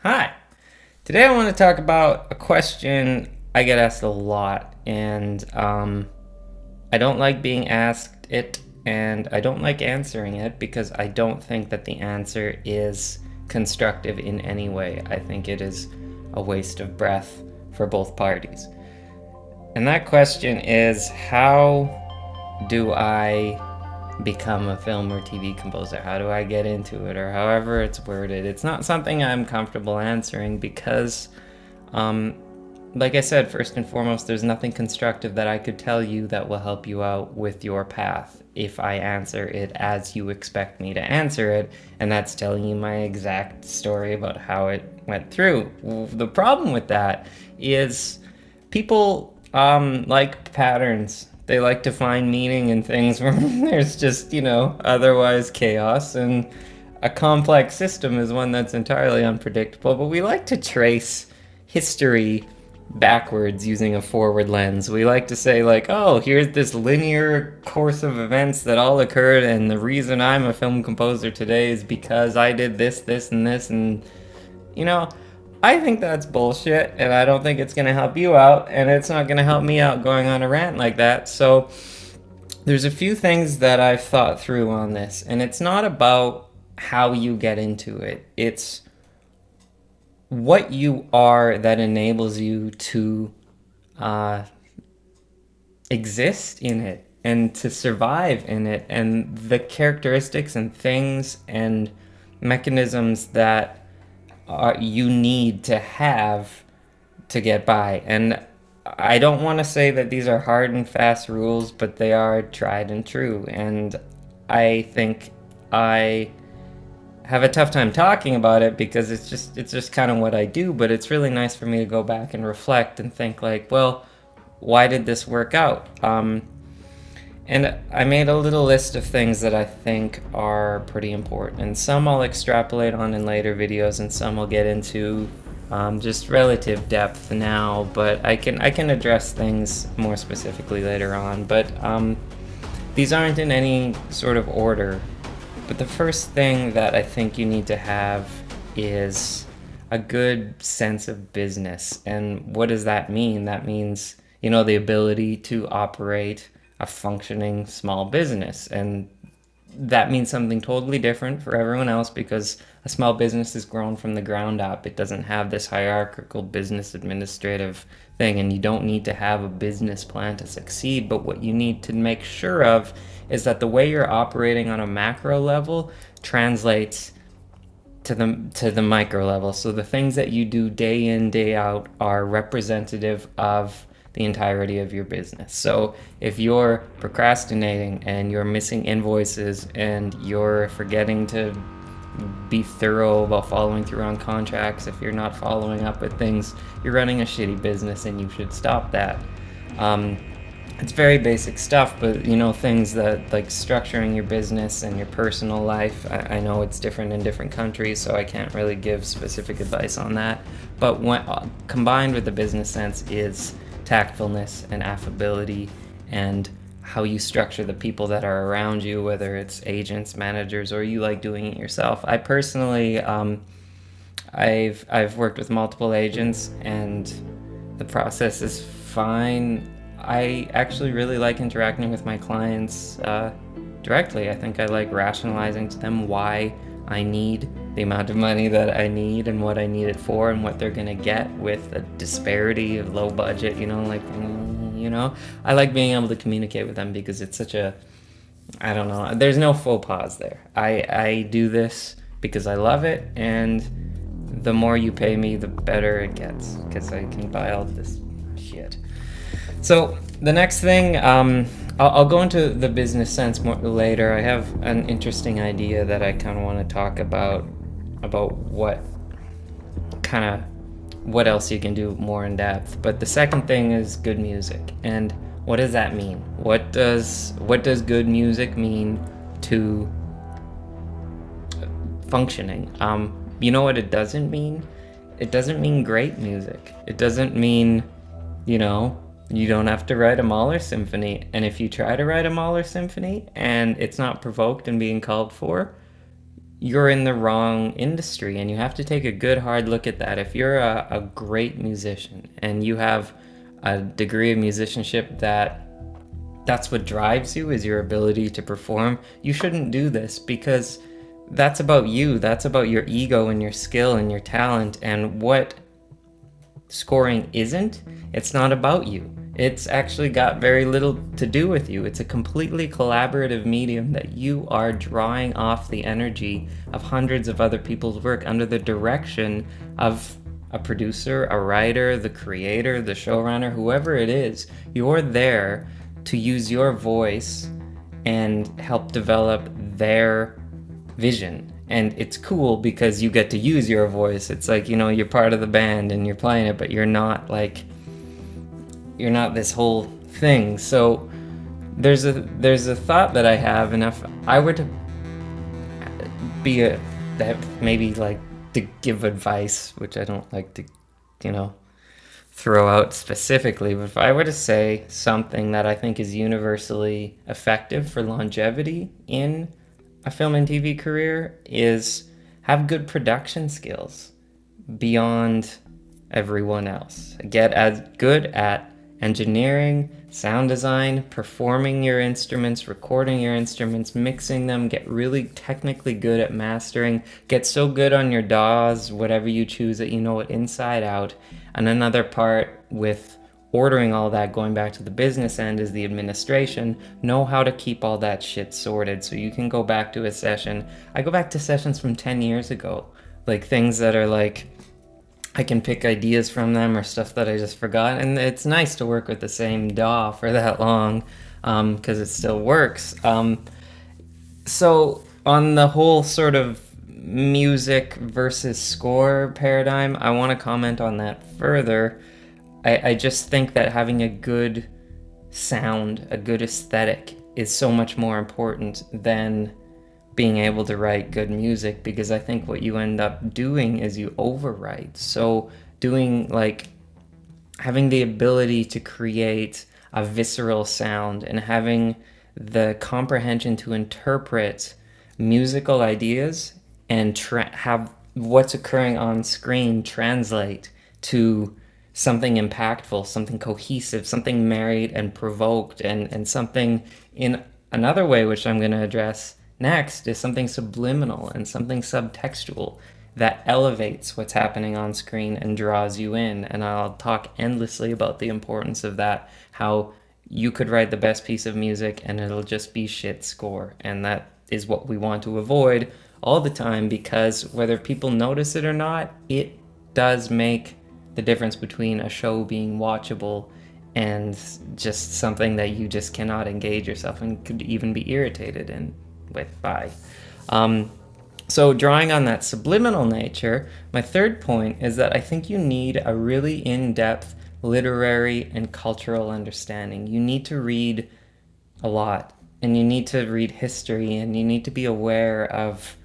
Hi. Today I want to talk about a question I get asked a lot, and I don't like being asked it, and I don't like answering it because I don't think that the answer is constructive in any way. I think it is a waste of breath for both parties. And that question is, how do I become a film or TV composer? How do I get into it, or however it's worded? It's not something I'm comfortable answering because, um, like I said, first and foremost, there's nothing constructive that I could tell you that will help you out with your path if I answer it as you expect me to answer it, and that's telling you my exact story about how it went through. The problem with that is people like patterns. They like to find meaning in things where there's just, otherwise chaos. And a complex system is one that's entirely unpredictable. But we like to trace history backwards using a forward lens. We like to say, like, oh, here's this linear course of events that all occurred, and the reason I'm a film composer today is because I did this, this, and this. And you know, I think that's bullshit, and I don't think it's going to help you out, and it's not going to help me out going on a rant like that. So, there's a few things that I've thought through on this, and it's not about how you get into it, it's what you are that enables you to uh, exist in it and to survive in it, and the characteristics and things and mechanisms that you need to have to get by. And I don't want to say that these are hard and fast rules, but they are tried and true. And I think I have a tough time talking about it because it's just kind of what I do, but it's really nice for me to go back and reflect and think like, well, why did this work out? And I made a little list of things that I think are pretty important, and some I'll extrapolate on in later videos, and some I'll get into just relative depth now. But I can address things more specifically later on. But these aren't in any sort of order. But the first thing that I think you need to have is a good sense of business. And what does that mean? That means, the ability to operate a functioning small business. And that means something totally different for everyone else because a small business is grown from the ground up. It doesn't have this hierarchical business administrative thing, and you don't need to have a business plan to succeed. But what you need to make sure of is that the way you're operating on a macro level translates to the micro level. So the things that you do day in, day out are representative of the entirety of your business. So if you're procrastinating and you're missing invoices and you're forgetting to be thorough while following through on contracts, if you're not following up with things, you're running a shitty business and you should stop that. It's very basic stuff, but things that like structuring your business and your personal life. I know it's different in different countries, so I can't really give specific advice on that. But when combined with the business sense is tactfulness and affability and how you structure the people that are around you, whether it's agents, managers, or you like doing it yourself. I personally, I've worked with multiple agents, and the process is fine. I actually really like interacting with my clients directly. I think I like rationalizing to them why I need the amount of money that I need and what I need it for and what they're gonna get with a disparity of low budget, I like being able to communicate with them because it's such a, I don't know, there's no faux pas there. I do this because I love it, and the more you pay me, the better it gets because I can buy all this shit. So the next thing, I'll go into the business sense more later. I have an interesting idea that I kind of want to talk about what else you can do more in depth. But the second thing is good music. And what does that mean? What does good music mean to functioning? You know what it doesn't mean? It doesn't mean great music. It doesn't mean, you don't have to write a Mahler symphony. And if you try to write a Mahler symphony and it's not provoked and being called for, you're in the wrong industry, and you have to take a good hard look at that. If you're a great musician and you have a degree of musicianship that's what drives you, is your ability to perform, you shouldn't do this, because that's about you. That's about your ego and your skill and your talent. And what scoring isn't, it's not about you. It's actually got very little to do with you. It's a completely collaborative medium that you are drawing off the energy of hundreds of other people's work under the direction of a producer, a writer, the creator, the showrunner, whoever it is. You're there to use your voice and help develop their vision. And it's cool because you get to use your voice. It's like, you're part of the band and you're playing it, but you're not this whole thing. So there's a thought that I have, and if I were to maybe like to give advice, which I don't like to, throw out specifically, but if I were to say something that I think is universally effective for longevity in a film and TV career, is have good production skills beyond everyone else. Get as good at engineering, sound design, performing your instruments, recording your instruments, mixing them, get really technically good at mastering, get so good on your DAWs, whatever you choose, that you know it inside out. And another part with ordering all that, going back to the business end, is the administration. Know how to keep all that shit sorted so you can go back to a session. I go back to sessions from 10 years ago, like things that are like, I can pick ideas from them or stuff that I just forgot. And it's nice to work with the same DAW for that long, because it still works. So on the whole sort of music versus score paradigm, I want to comment on that further. I just think that having a good sound, a good aesthetic, is so much more important than being able to write good music, because I think what you end up doing is you overwrite. So having the ability to create a visceral sound and having the comprehension to interpret musical ideas and have what's occurring on screen translate to something impactful, something cohesive, something married and provoked, and something in another way, which I'm going to address next, is something subliminal and something subtextual that elevates what's happening on screen and draws you in. And I'll talk endlessly about the importance of that, how you could write the best piece of music and it'll just be shit score. And that is what we want to avoid all the time, because whether people notice it or not, it does make the difference between a show being watchable and just something that you just cannot engage yourself and could even be irritated by. So drawing on that subliminal nature, my third point is that I think you need a really in-depth literary and cultural understanding. You need to read a lot, and you need to read history, and you need to be aware of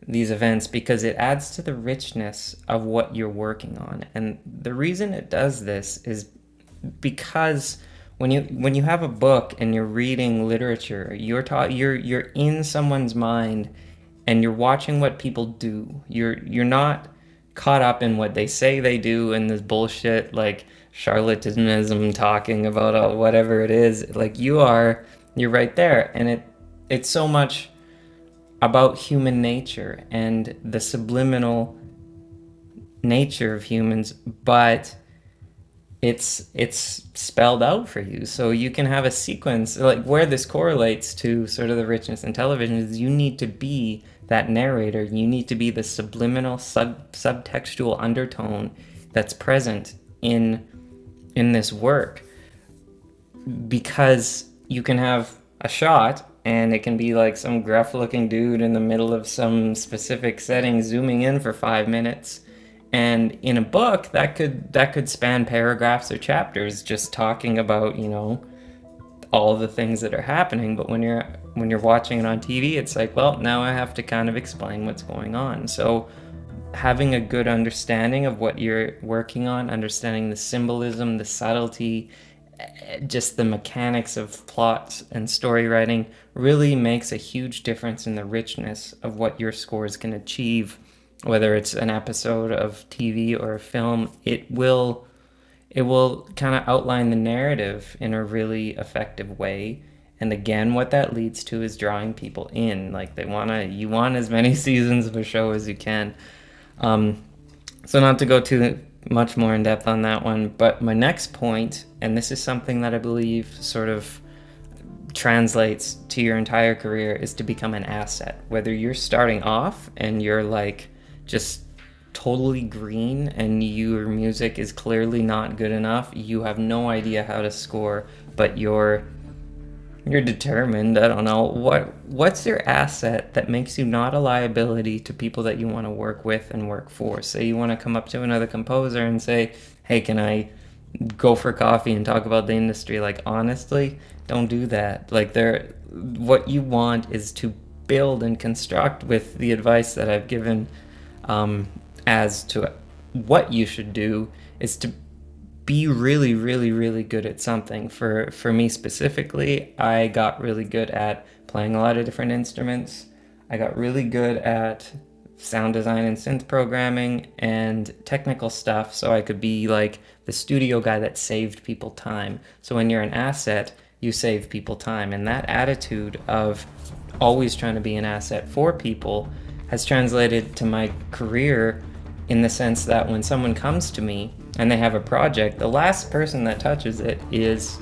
these events, because it adds to the richness of what you're working on. And the reason it does this is because when you have a book and you're reading literature, you're in someone's mind and you're watching what people do. You're not caught up in what they say they do and this bullshit like charlatanism talking about whatever it is. Like you're right there, and it's so much about human nature and the subliminal nature of humans, but it's spelled out for you. So you can have a sequence, like where this correlates to sort of the richness in television is you need to be that narrator. You need to be the subliminal subtextual undertone that's present in this work, because you can have a shot and it can be like some gruff looking dude in the middle of some specific setting zooming in for 5 minutes. And in a book, that could span paragraphs or chapters just talking about, all the things that are happening. But when you're watching it on TV, it's like, well, now I have to kind of explain what's going on. So having a good understanding of what you're working on, understanding the symbolism, the subtlety, just the mechanics of plot and story writing really makes a huge difference in the richness of what your scores can achieve. Whether it's an episode of TV or a film, it will kind of outline the narrative in a really effective way. And again, what that leads to is drawing people in. Like you want as many seasons of a show as you can. So not to go too much more in depth on that one, but my next point, and this is something that I believe sort of translates to your entire career, is to become an asset. Whether you're starting off and you're like just totally green and your music is clearly not good enough, you have no idea how to score, but you're determined. I don't know, what's your asset that makes you not a liability to people that you want to work with and work for? Say you want to come up to another composer and say, hey, can I go for coffee and talk about the industry? Like, honestly, don't do that. Like, what you want is to build and construct with the advice that I've given, as to what you should do, is to be really, really, really good at something. For me specifically, I got really good at playing a lot of different instruments. I got really good at sound design and synth programming and technical stuff, so I could be like the studio guy that saved people time. So when you're an asset, you save people time, and that attitude of always trying to be an asset for people has translated to my career, in the sense that when someone comes to me and they have a project, the last person that touches it is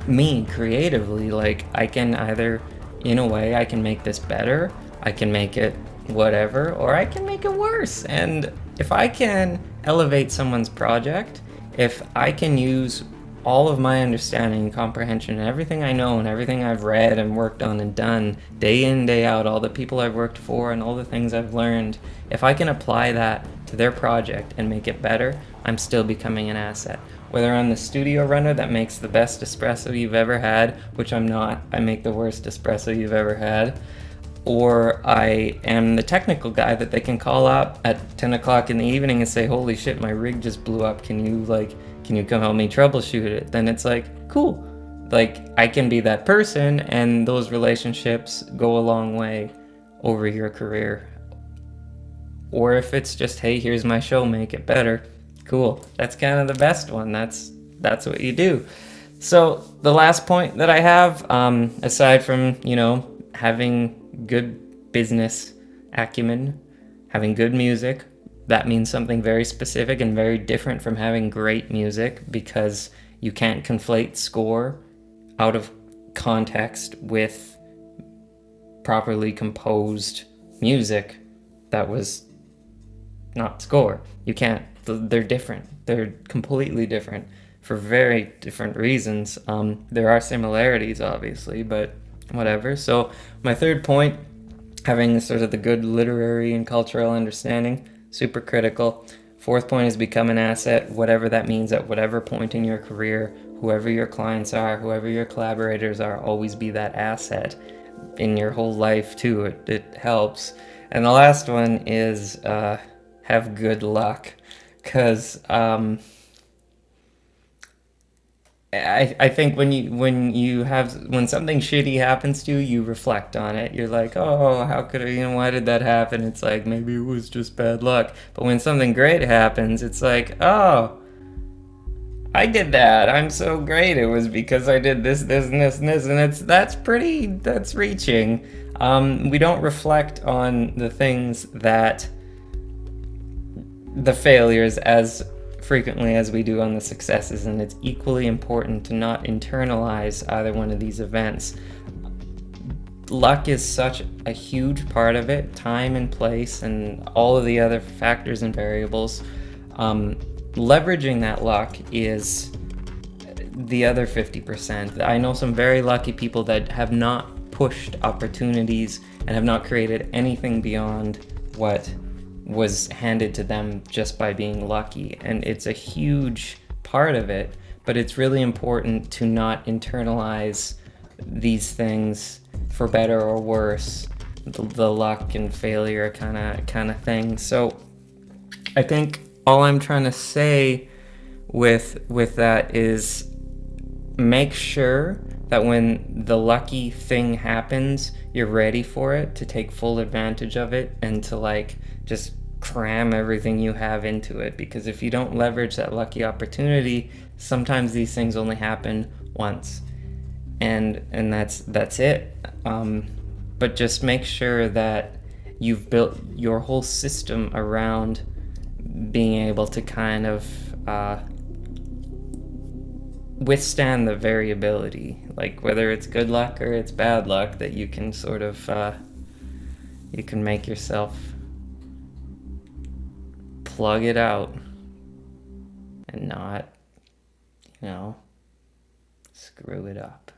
me creatively. Like, I can either, in a way, I can make this better, I can make it whatever, or I can make it worse. And if I can elevate someone's project, if I can use all of my understanding and comprehension and everything I know and everything I've read and worked on and done day in, day out, all the people I've worked for and all the things I've learned, if I can apply that to their project and make it better, I'm still becoming an asset. Whether I'm the studio runner that makes the best espresso you've ever had, which I'm not, I make the worst espresso you've ever had, or I am the technical guy that they can call up at 10 o'clock in the evening and say, holy shit, my rig just blew up, can you come help me troubleshoot it? Then it's like, cool. Like, I can be that person, and those relationships go a long way over your career. Or if it's just, hey, here's my show, make it better. Cool. That's kind of the best one. That's what you do. So the last point that I have, aside from, having good business acumen, having good music, that means something very specific and very different from having great music, because you can't conflate score out of context with properly composed music that was not score. You can't. They're different. They're completely different for very different reasons. There are similarities, obviously, but whatever. So my third point, having sort of the good literary and cultural understanding, super critical. Fourth point is become an asset, whatever that means at whatever point in your career. Whoever your clients are, whoever your collaborators are, always be that asset in your whole life too. It helps. And the last one is have good luck, because I think when something shitty happens to you, you reflect on it. You're like, oh, how could I, why did that happen? It's like, maybe it was just bad luck. But when something great happens, it's like, oh, I did that. I'm so great. It was because I did this, this, and this, and this. And that's reaching. We don't reflect on the things the failures as frequently as we do on the successes, and it's equally important to not internalize either one of these events. Luck is such a huge part of it, time and place and all of the other factors and variables. Leveraging that luck is the other 50%. I know some very lucky people that have not pushed opportunities and have not created anything beyond what was handed to them just by being lucky, and it's a huge part of it. But it's really important to not internalize these things, for better or worse, the luck and failure kind of thing. So I think all I'm trying to say with that is make sure that when the lucky thing happens, you're ready for it, to take full advantage of it, and to like just cram everything you have into it. Because if you don't leverage that lucky opportunity, sometimes these things only happen once, and that's it. But just make sure that you've built your whole system around being able to kind of withstand the variability, like whether it's good luck or it's bad luck, that you can sort of you can make yourself plug it out and not, screw it up.